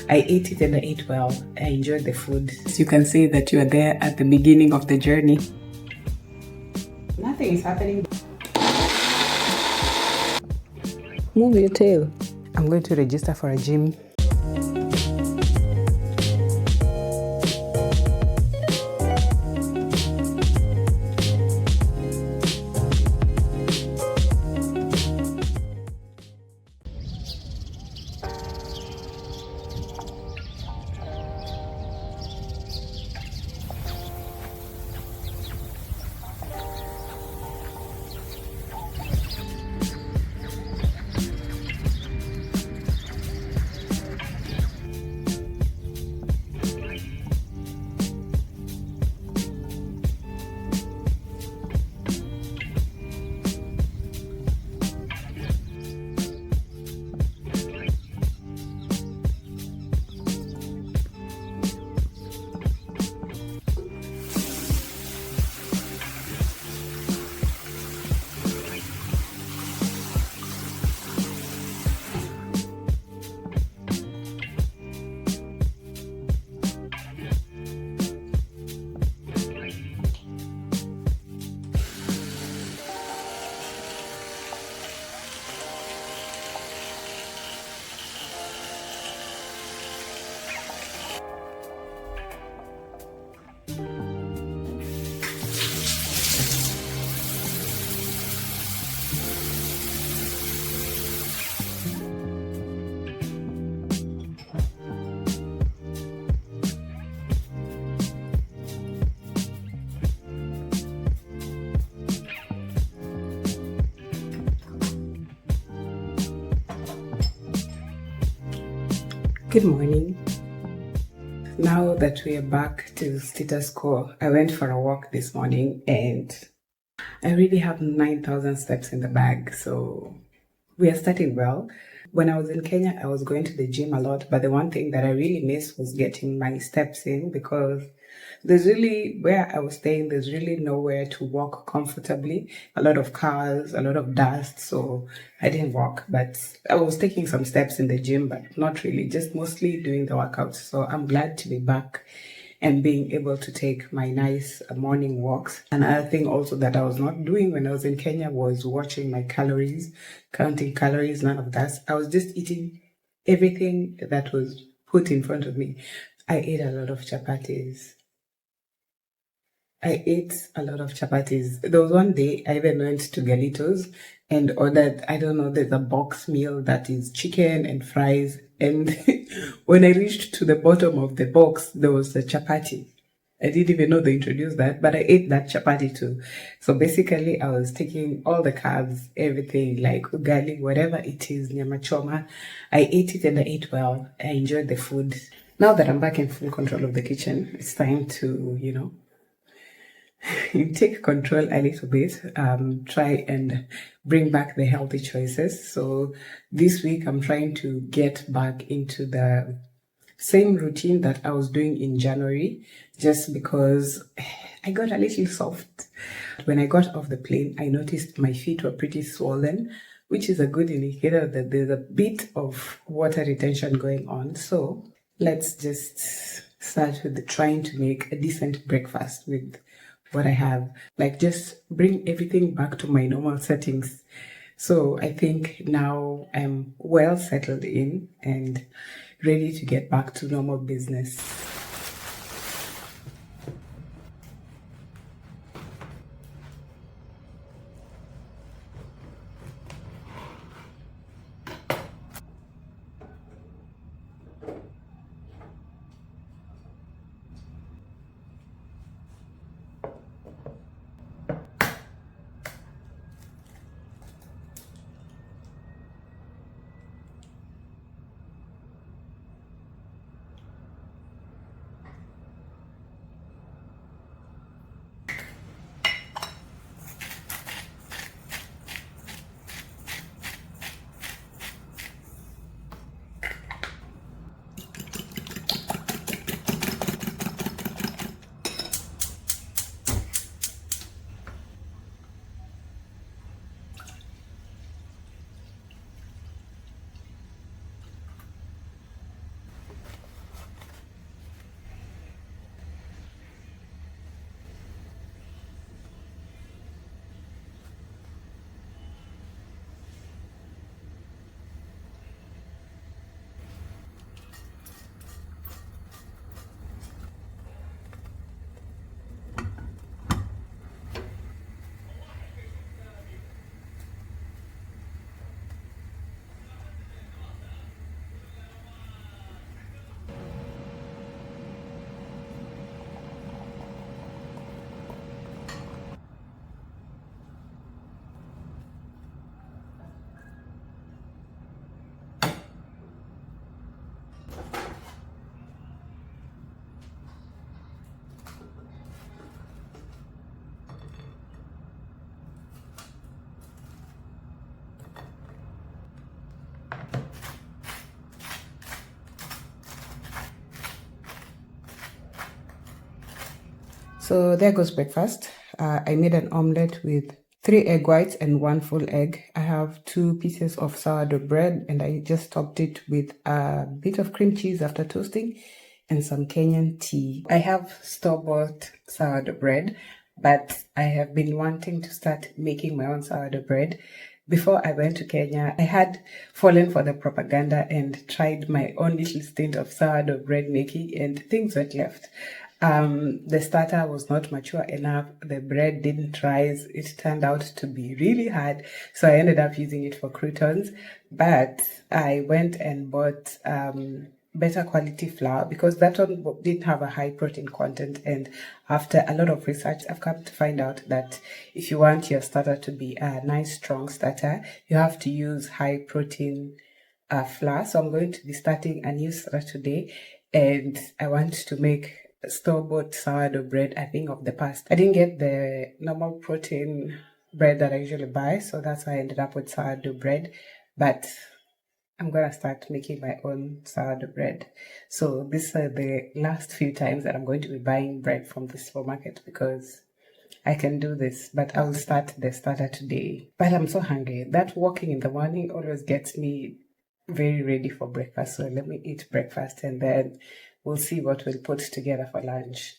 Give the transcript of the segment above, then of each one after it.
I ate it and I ate well. I enjoyed the food. So you can say that you are there at the beginning of the journey. Nothing is happening. Move your tail. I'm going to register for a gym. Good morning. Now that we are back to status quo, I went for a walk this morning and I really have 9,000 steps in the bag, so we are starting well. When I was in Kenya, I was going to the gym a lot, but the one thing that I really missed was getting my steps in because where I was staying, there's really nowhere to walk comfortably. A lot of cars, a lot of dust, so I didn't walk, but I was taking some steps in the gym, but not really, just mostly doing the workouts. So I'm glad to be back and being able to take my nice morning walks. Another thing also that I was not doing when I was in Kenya was watching my calories, counting calories, none of that. I was just eating everything that was put in front of me. I ate a lot of chapatis. There was one day I even went to Galitos and ordered, I don't know, there's a box meal that is chicken and fries. And when I reached to the bottom of the box, there was a chapati. I didn't even know they introduced that, but I ate that chapati too. So basically, I was taking all the carbs, everything like ugali, whatever it is, nyama choma. I ate it and I ate well. I enjoyed the food. Now that I'm back in full control of the kitchen, it's time to, you take control a little bit, try and bring back the healthy choices. So this week I'm trying to get back into the same routine that I was doing in January, just because I got a little soft. When I got off the plane, I noticed my feet were pretty swollen, which is a good indicator that there's a bit of water retention going on. So let's just start with trying to make a decent breakfast with what I have, like just bring everything back to my normal settings. So I think now I'm well settled in and ready to get back to normal business. So there goes breakfast. I made an omelette with 3 egg whites and 1 full egg. I have 2 pieces of sourdough bread and I just topped it with a bit of cream cheese after toasting and some Kenyan tea. I have store-bought sourdough bread, but I have been wanting to start making my own sourdough bread. Before I went to Kenya, I had fallen for the propaganda and tried my own little stint of sourdough bread making, and things went left. The starter was not mature enough. The bread didn't rise. It turned out to be really hard. So I ended up using it for croutons. But I went and bought better quality flour because that one didn't have a high protein content. And after a lot of research, I've come to find out that if you want your starter to be a nice, strong starter, you have to use high protein flour. So I'm going to be starting a new starter today. And I want to make store-bought sourdough bread, I think, of the past. I didn't get the normal protein bread that I usually buy, so that's why I ended up with sourdough bread. But I'm gonna start making my own sourdough bread. So these are the last few times that I'm going to be buying bread from the supermarket because I can do this, but I'll start the starter today. But I'm so hungry. That walking in the morning always gets me very ready for breakfast. So let me eat breakfast and then we'll see what we'll put together for lunch.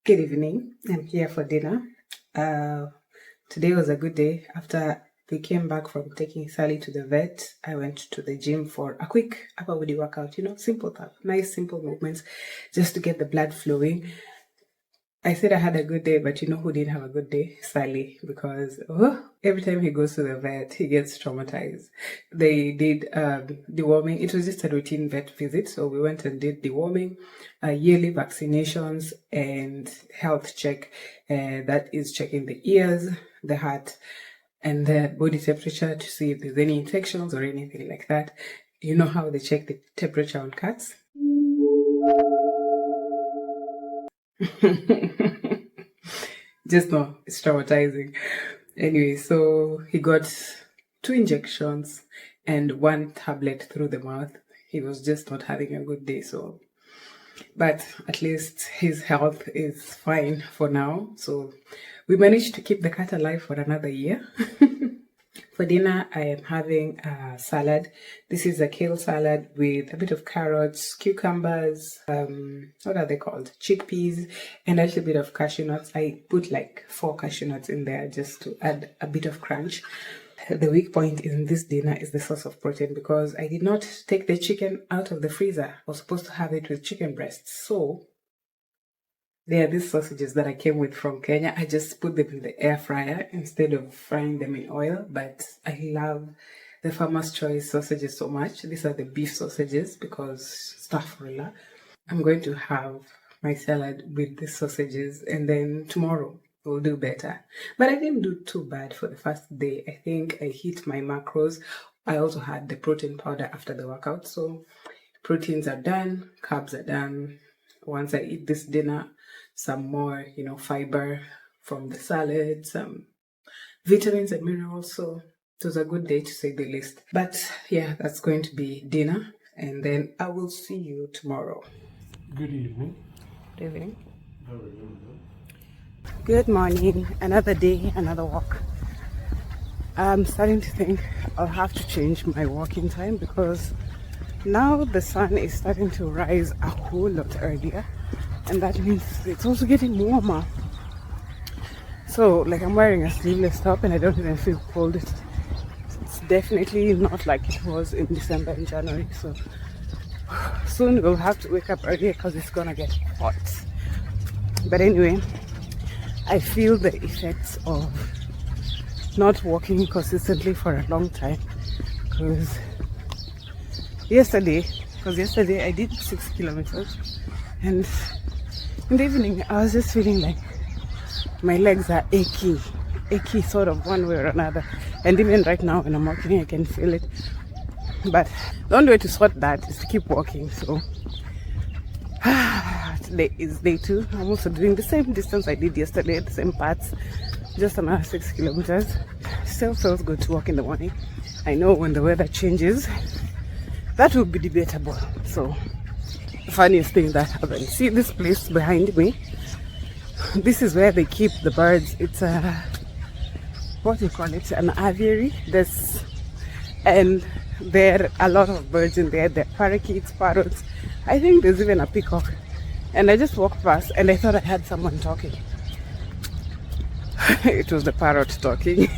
Good evening. I'm here for dinner. Today was a good day. After we came back from taking Sully to the vet, I went to the gym for a quick upper body workout. Simple stuff, nice simple movements, just to get the blood flowing. I said I had a good day, but you know who didn't have a good day? Sully, because every time he goes to the vet, he gets traumatized. They did deworming. It was just a routine vet visit, so we went and did deworming, yearly vaccinations, and health check. That is checking the ears, the heart, and the body temperature to see if there's any infections or anything like that. You know how they check the temperature on cats? Just no, it's traumatizing. Anyway, so he got 2 injections and 1 tablet through the mouth. He was just not having a good day, but at least his health is fine for now. So we managed to keep the cat alive for another year. For dinner, I am having a salad. This is a kale salad with a bit of carrots, cucumbers, what are they called? Chickpeas, and a little bit of cashew nuts. I put like 4 cashew nuts in there just to add a bit of crunch. The weak point in this dinner is the source of protein because I did not take the chicken out of the freezer. I was supposed to have it with chicken breasts. So there are these sausages that I came with from Kenya. I just put them in the air fryer instead of frying them in oil. But I love the Farmer's Choice sausages so much. These are the beef sausages because stuff I'm going to have my salad with the sausages, and then tomorrow will do better. But I didn't do too bad for the first day. I think I hit my macros. I also had the protein powder after the workout. So proteins are done, carbs are done. Once I eat this dinner, some more, fiber from the salad, some vitamins and minerals. So it was a good day to say the least. But yeah, that's going to be dinner. And then I will see you tomorrow. Good evening. Good evening. How are you? Good morning. Another day, another walk. I'm starting to think I'll have to change my walking time because now the sun is starting to rise a whole lot earlier, and that means it's also getting warmer. So, like, I'm wearing a sleeveless top and I don't even feel cold. It's definitely not like it was in December and January. So, soon we'll have to wake up earlier because it's gonna get hot. But anyway, I feel the effects of not walking consistently for a long time because yesterday I did 6 kilometers, and in the evening I was just feeling like my legs are achy sort of one way or another, and even right now when I'm walking I can feel it. But the only way to sort that is to keep walking. So today is day 2. I'm also doing the same distance I did yesterday, the same paths, just another 6 kilometers. Still feels good to walk in the morning. I know when the weather changes, that will be debatable. So the funniest thing that happened, see this place behind me? This is where they keep the birds. It's a, what do you call it, an aviary. And there are a lot of birds in there. There are parakeets, parrots. I think there's even a peacock. And I just walked past and I thought I had someone talking. It was the parrot talking.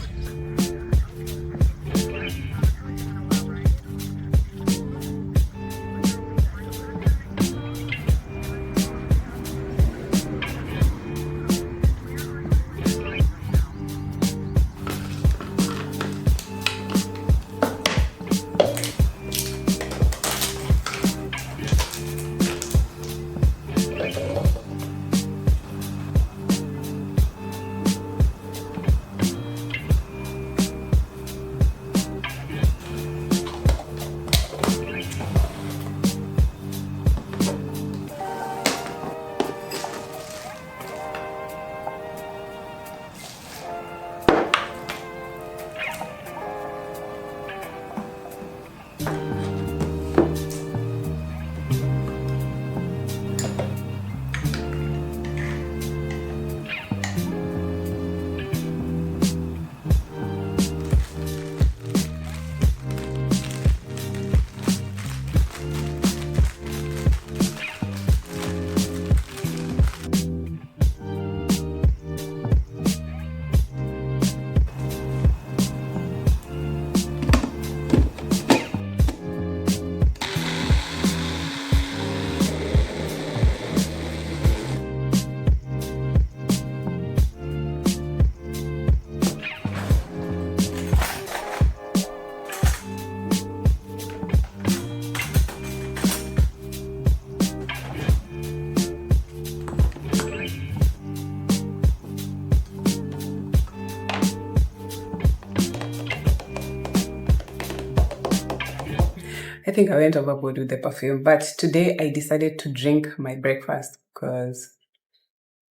I think I went overboard with the perfume, but today I decided to drink my breakfast because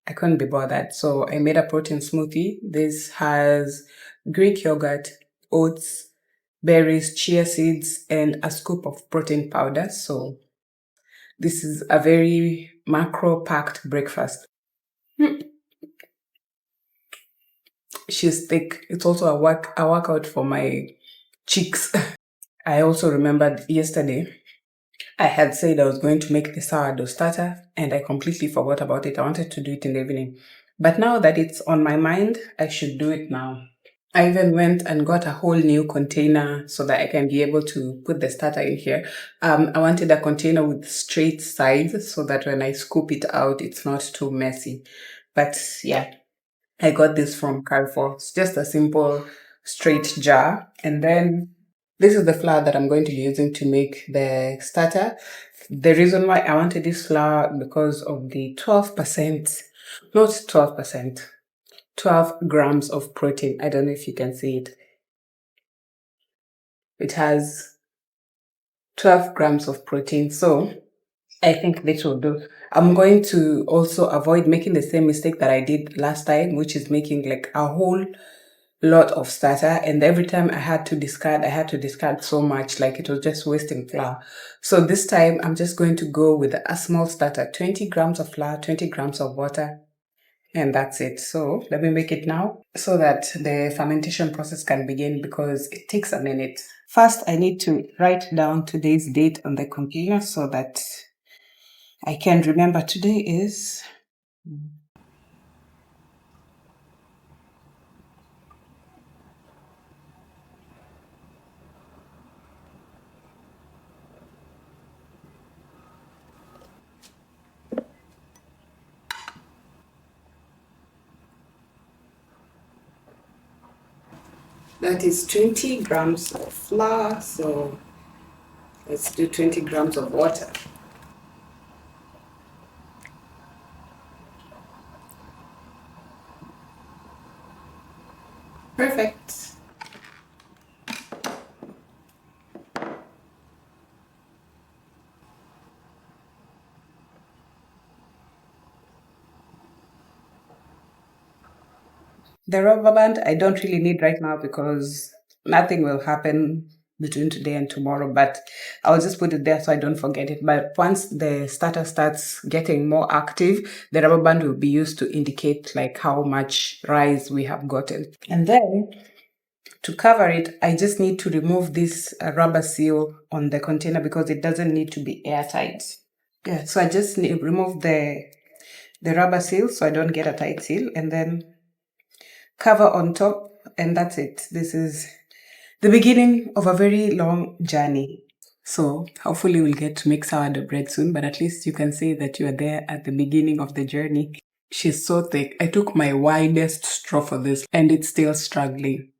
I couldn't be bothered. So I made a protein smoothie. This has Greek yogurt, oats, berries, chia seeds, and a scoop of protein powder. So this is a very macro-packed breakfast. She's thick. It's also a workout for my cheeks. I also remembered yesterday I had said I was going to make the sourdough starter and I completely forgot about it. I wanted to do it in the evening. But now that it's on my mind, I should do it now. I even went and got a whole new container so that I can be able to put the starter in here. I wanted a container with straight sides so that when I scoop it out, it's not too messy. But yeah, I got this from Carrefour. It's just a simple straight jar. And then this is the flour that I'm going to be using to make the starter. The reason why I wanted this flour because of the 12%, not 12%, 12 grams of protein. I don't know if you can see it. It has 12 grams of protein. So I think this will do. I'm going to also avoid making the same mistake that I did last time, which is making like a whole lot of starter, and every time I had to discard so much, like it was just wasting flour. So this time I'm just going to go with a small starter, 20 grams of flour, 20 grams of water, and that's it. So let me make it now so that the fermentation process can begin, because it takes a minute. First, I need to write down today's date on the computer so that I can remember. Today is that is 20 grams of flour, so let's do 20 grams of water. Perfect. The rubber band I don't really need right now because nothing will happen between today and tomorrow, but I'll just put it there so I don't forget it. But once the starter starts getting more active, the rubber band will be used to indicate like how much rice we have gotten. And then to cover it, I just need to remove this rubber seal on the container because it doesn't need to be airtight. Yeah, so I just remove the rubber seal so I don't get a tight seal, and then cover on top, and that's it. This is the beginning of a very long journey. So hopefully we'll get to make sourdough bread soon, but at least you can say that you are there at the beginning of the journey. She's so thick. I took my widest straw for this and it's still struggling.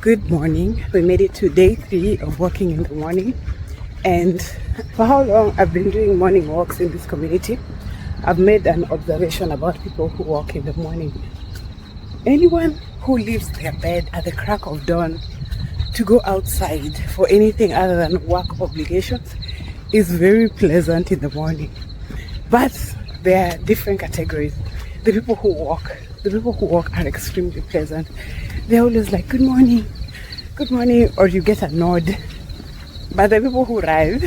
Good morning. We made it to day 3 of walking in the morning, and for how long I've been doing morning walks in this community, I've made an observation about people who walk in the morning. Anyone who leaves their bed at the crack of dawn to go outside for anything other than work obligations is very pleasant in the morning. But there are different categories. The people who walk are extremely pleasant. They're always like, good morning, or you get a nod. But the people who ride,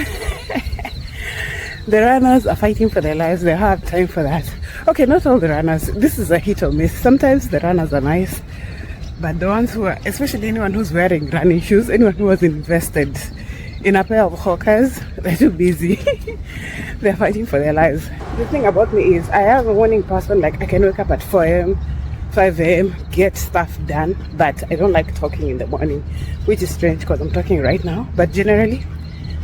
the runners are fighting for their lives. They have time for that. Okay, not all the runners. This is a hit or miss. Sometimes the runners are nice, but the ones who are, especially anyone who's wearing running shoes, anyone who has invested in a pair of hawkers, they're too busy. They're fighting for their lives. The thing about me is I am a morning person. Like, I can wake up at 4 a.m., 5 a.m., get stuff done, but I don't like talking in the morning, which is strange because I'm talking right now. But generally,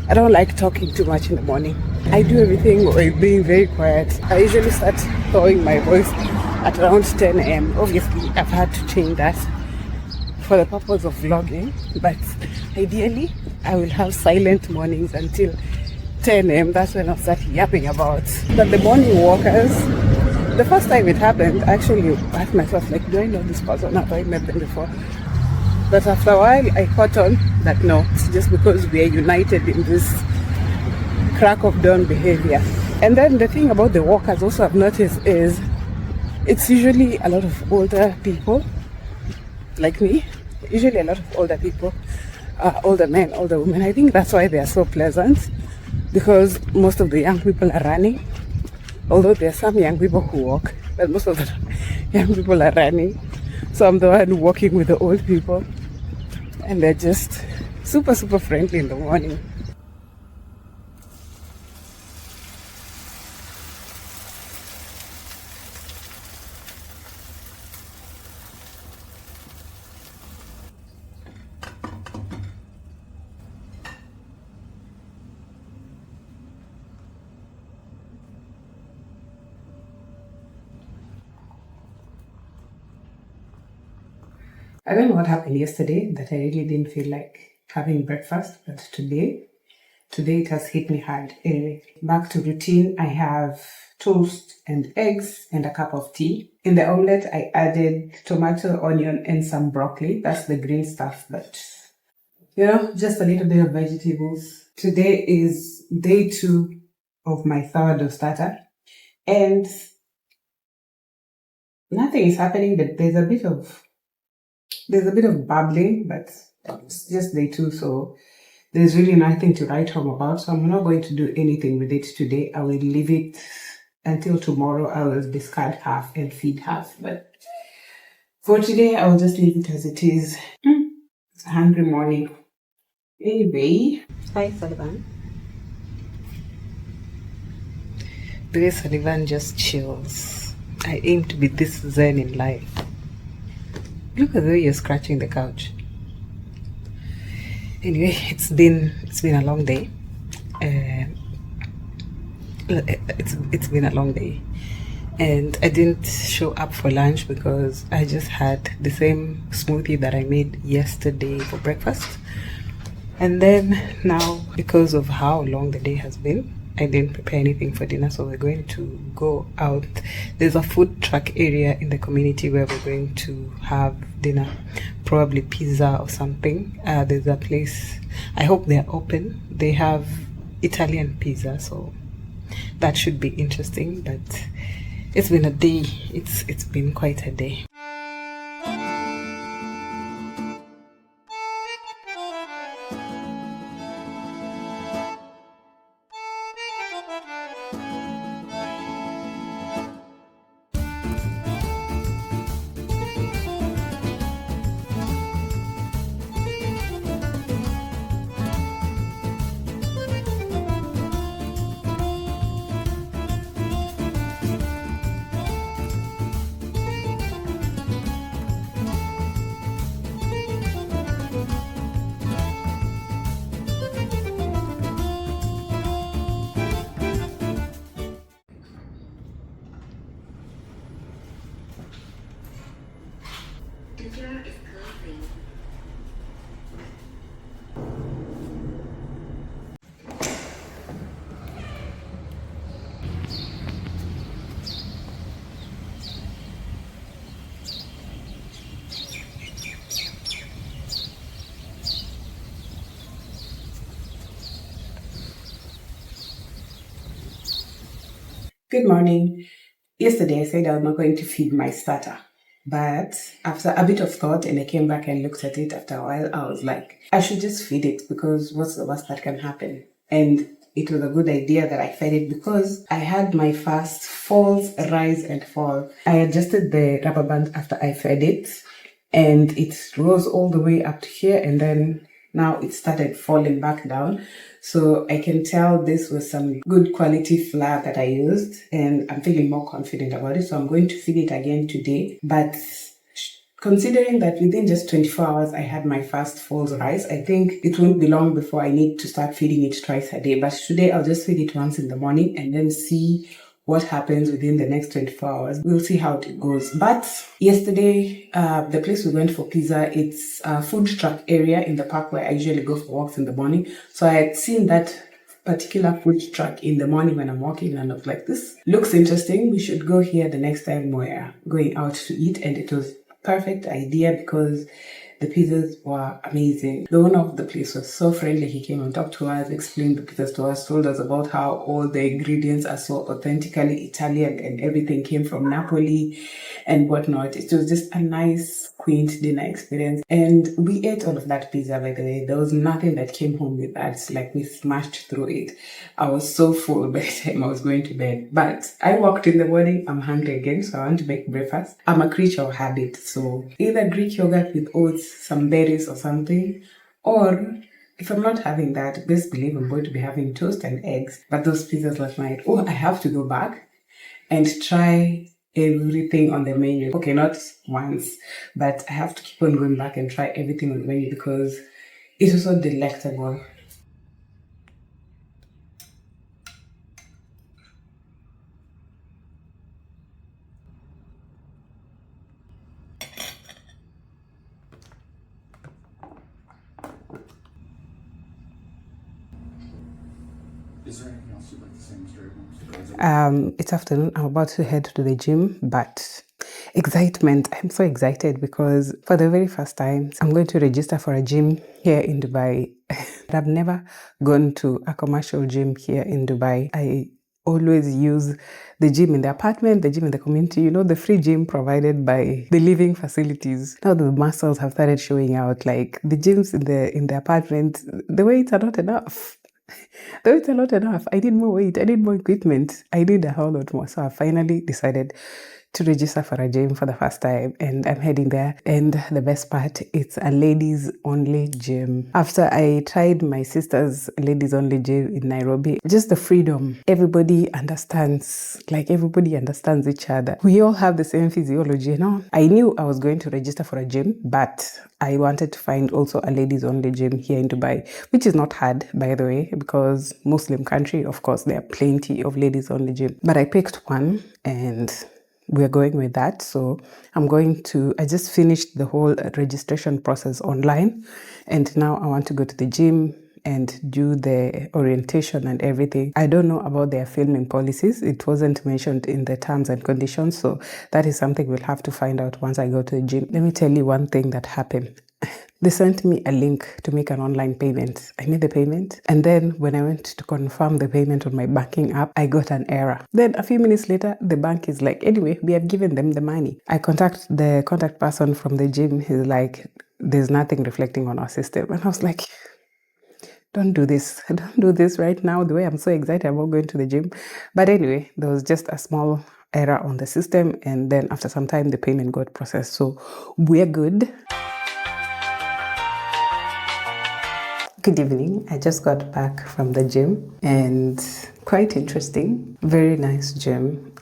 I don't like talking too much in the morning. I do everything while being very quiet. I usually start throwing my voice at around 10 a.m. Obviously, I've had to change that for the purpose of vlogging, but ideally, I will have silent mornings until 10 a.m. That's when I'll start yapping about. But the morning walkers, The first time it happened, I actually asked myself, like, do I know this person? Have I met them before? But after a while, I caught on that no, it's just because we are united in this crack of dawn behavior. And then the thing about the walkers also I've noticed is it's usually a lot of older people like me, usually a lot of older people, older men, older women. I think that's why they are so pleasant, because most of the young people are running. Although there are some young people who walk, but most of the young people are running. So I'm the one walking with the old people, and they're just super, super friendly in the morning. I don't know what happened yesterday that I really didn't feel like having breakfast, but today it has hit me hard. Anyway, back to routine. I have toast and eggs and a cup of tea. In the omelette, I added tomato, onion, and some broccoli. That's the green stuff, but just a little bit of vegetables. Today is day 2 of my sourdough starter, and nothing is happening, but there's a bit of bubbling, but it's just day 2, so there's really nothing to write home about. So I'm not going to do anything with it today. I will leave it until tomorrow. I will discard half and feed half. But for today, I will just leave it as it is. It's a hungry morning. Anyway. Hi, Sullivan. The way Sullivan just chills. I aim to be this zen in life. Look at the way you're scratching the couch. Anyway, it's been a long day. It's been a long day, and I didn't show up for lunch because I just had the same smoothie that I made yesterday for breakfast. And then now, because of how long the day has been, I didn't prepare anything for dinner, so we're going to go out. There's a food truck area in the community where we're going to have dinner, probably pizza or something. There's a place, I hope they're open. They have Italian pizza, so that should be interesting. But it's been a day. It's been quite a day. Good morning. Yesterday I said I was not going to feed my starter, but after a bit of thought and I came back and looked at it after a while, I was like, I should just feed it, because what's the worst that can happen? And it was a good idea that I fed it because I had my fast falls, rise and fall. I adjusted the rubber band after I fed it, and it rose all the way up to here, and then now it started falling back down. So I can tell this was some good quality flour that I used, and I'm feeling more confident about it. So I'm going to feed it again today. But considering that within just 24 hours I had my first falls rise, I think it won't be long before I need to start feeding it twice a day. But today I'll just feed it once in the morning and then see what happens within the next 24 hours. We'll see how it goes. But yesterday, the place we went for pizza, it's a food truck area in the park where I usually go for walks in the morning. So I had seen that particular food truck in the morning when I'm walking, and I was like, this looks interesting. We should go here the next time we're going out to eat. And it was a perfect idea because the pizzas were amazing. The owner of the place was so friendly. He came and talked to us, explained the pizzas to us, told us about how all the ingredients are so authentically Italian and everything came from Napoli and whatnot. It was just a nice, quaint dinner experience. And we ate all of that pizza, by the way. There was nothing that came home with that. Like, we smashed through it. I was so full by the time I was going to bed. But I walked in the morning, I'm hungry again, so I want to make breakfast. I'm a creature of habit, so either Greek yogurt with oats, some berries or something, or if I'm not having that, best believe I'm going to be having toast and eggs. But those pizzas last night, I have to go back and try everything on the menu. Okay, not once, but I have to keep on going back and try everything on the menu because it was so delectable. Is there anything else you'd like to say, Mr. Abrams? It's afternoon. I'm about to head to the gym, but excitement. I'm so excited because for the very first time, I'm going to register for a gym here in Dubai. I've never gone to a commercial gym here in Dubai. I always use the gym in the apartment, the gym in the community, the free gym provided by the living facilities. Now the muscles have started showing out, like the gyms in the apartment, the weights are not enough. Though it's a lot enough. I need more weight. I need more equipment. I need a whole lot more. So I finally decided to register for a gym for the first time, and I'm heading there. And the best part, it's a ladies only gym. After I tried my sister's ladies only gym in Nairobi, just the freedom. Everybody understands each other. We all have the same physiology, I knew I was going to register for a gym, but I wanted to find also a ladies only gym here in Dubai, which is not hard, by the way, because Muslim country, of course, there are plenty of ladies only gym. But I picked one and we're going with that. So I just finished the whole registration process online, and now I want to go to the gym and do the orientation and everything. I don't know about their filming policies. It wasn't mentioned in the terms and conditions. So that is something we'll have to find out once I go to the gym. Let me tell you one thing that happened. They sent me a link to make an online payment. I made the payment, and then when I went to confirm the payment on my banking app, I got an error. Then a few minutes later, the bank is like, anyway, we have given them the money. I contact the contact person from the gym. He's like, there's nothing reflecting on our system. And I was like, don't do this right now, the way I'm so excited about going to the gym. But anyway, there was just a small error on the system, and then after some time, the payment got processed. So we're good. Good evening. I just got back from the gym, and quite interesting. Very nice gym.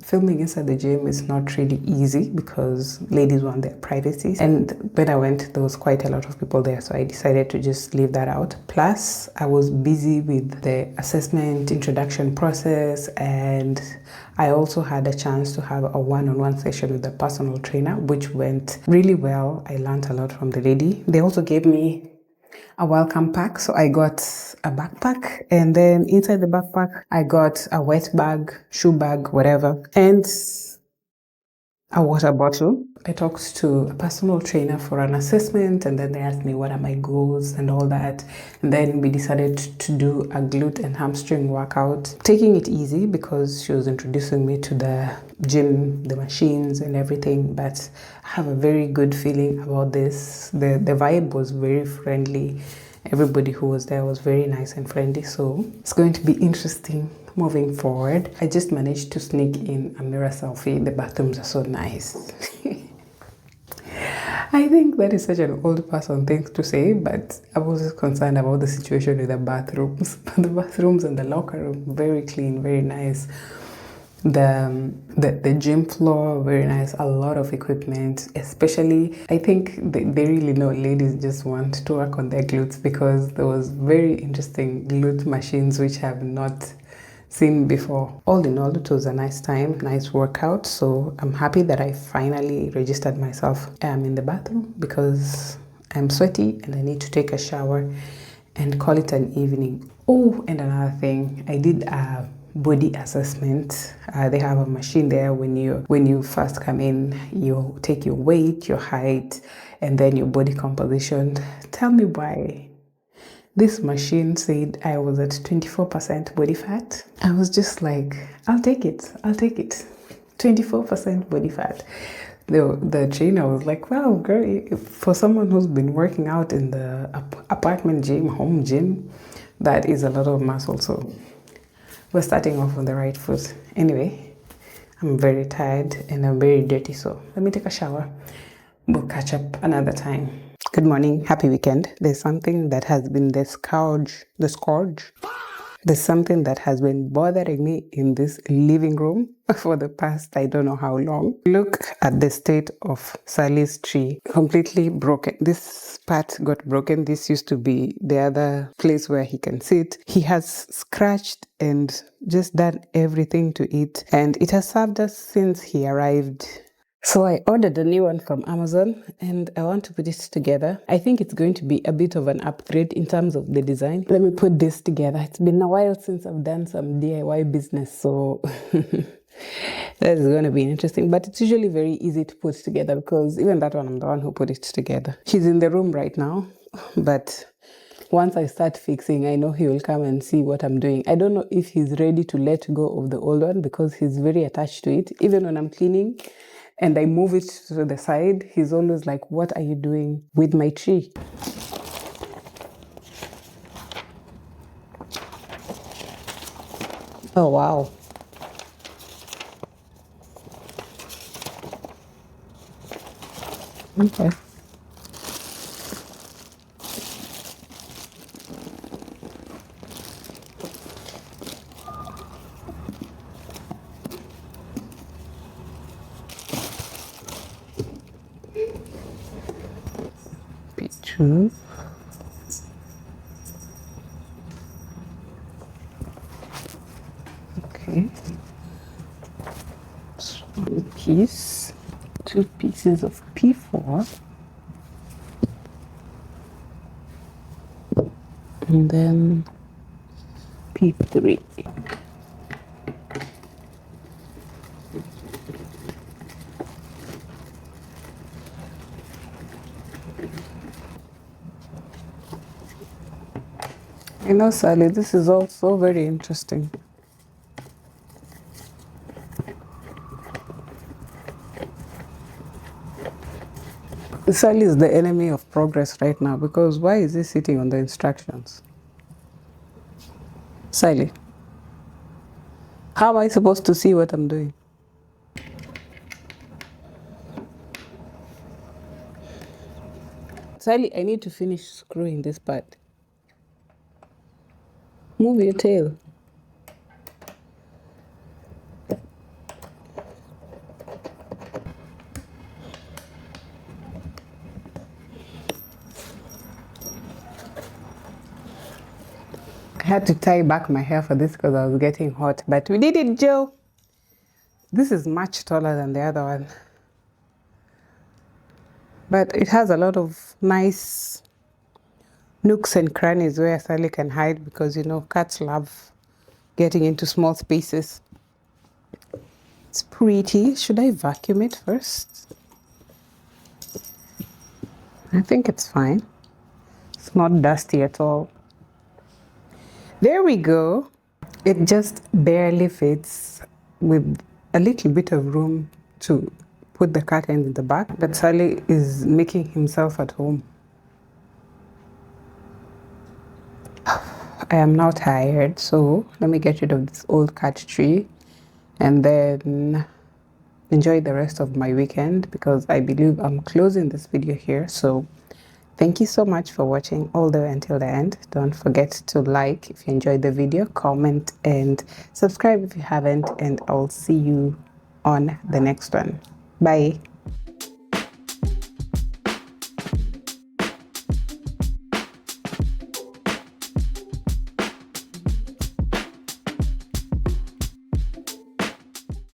Filming inside the gym is not really easy because ladies want their privacy. And when I went, there was quite a lot of people there, so I decided to just leave that out. Plus, I was busy with the assessment introduction process, and I also had a chance to have a one-on-one session with a personal trainer, which went really well. I learned a lot from the lady. They also gave me a welcome pack. So I got a backpack, and then inside the backpack, I got a wet bag, shoe bag, whatever, and a water bottle. I talked to a personal trainer for an assessment, and then they asked me what are my goals and all that. And then we decided to do a glute and hamstring workout, taking it easy because she was introducing me to the gym, the machines and everything. But I have a very good feeling about this. The vibe was very friendly. Everybody who was there was very nice and friendly. So it's going to be interesting moving forward. I just managed to sneak in a mirror selfie. The bathrooms are so nice. I think that is such an old person thing to say, but I was just concerned about the situation with the bathrooms. But the bathrooms and the locker room, very clean, very nice. The gym floor, very nice. A lot of equipment, especially I think they really know ladies just want to work on their glutes, because there was very interesting glute machines which I have not seen before. All in all, it was a nice time, nice workout. So I'm happy that I finally registered myself. I'm in the bathroom because I'm sweaty and I need to take a shower and call it an evening. Oh, and another thing, I did a body assessment. They have a machine there. When you first come in, you take your weight, your height, and then your body composition. Tell me why this machine said I was at 24% body fat. I was just like, I'll take it 24% body fat. The trainer was like, wow, girl, for someone who's been working out in the apartment gym, home gym, that is a lot of muscle. So we're starting off on the right foot. Anyway, I'm very tired and I'm very dirty, so let me take a shower. We'll catch up another time. Good morning, happy weekend. There's something that has been the scourge. There's something that has been bothering me in this living room for the past, I don't know how long. Look at the state of Sully's tree. Completely broken. This part got broken. This used to be the other place where he can sit. He has scratched and just done everything to it. And it has served us since he arrived. So I ordered a new one from Amazon and I want to put it together. I think it's going to be a bit of an upgrade in terms of the design. Let me put this together. It's been a while since I've done some DIY business, so that is going to be interesting. But it's usually very easy to put together because even that one, I'm the one who put it together. He's in the room right now, but once I start fixing, I know he will come and see what I'm doing. I don't know if he's ready to let go of the old one because he's very attached to it. Even when I'm cleaning and I move it to the side, he's always like, what are you doing with my tree? Oh, wow. Okay. P2. Okay. So one piece, 2 pieces of P4, and then P3. You know, Sully, this is also very interesting. Sully is the enemy of progress right now because why is he sitting on the instructions? Sully, how am I supposed to see what I'm doing? Sully, I need to finish screwing this part. Move your tail. I had to tie back my hair for this because I was getting hot, but we did it, Joe. This is much taller than the other one. But it has a lot of nice nooks and crannies where Sully can hide because, you know, cats love getting into small spaces. It's pretty. Should I vacuum it first? I think it's fine. It's not dusty at all. There we go. It just barely fits with a little bit of room to put the curtain in the back, but Sully is making himself at home. I am now tired, so let me get rid of this old cat tree and then enjoy the rest of my weekend because I believe I'm closing this video here. So thank you so much for watching all the way until the end. Don't forget to like if you enjoyed the video, comment and subscribe if you haven't, and I'll see you on the next one. Bye.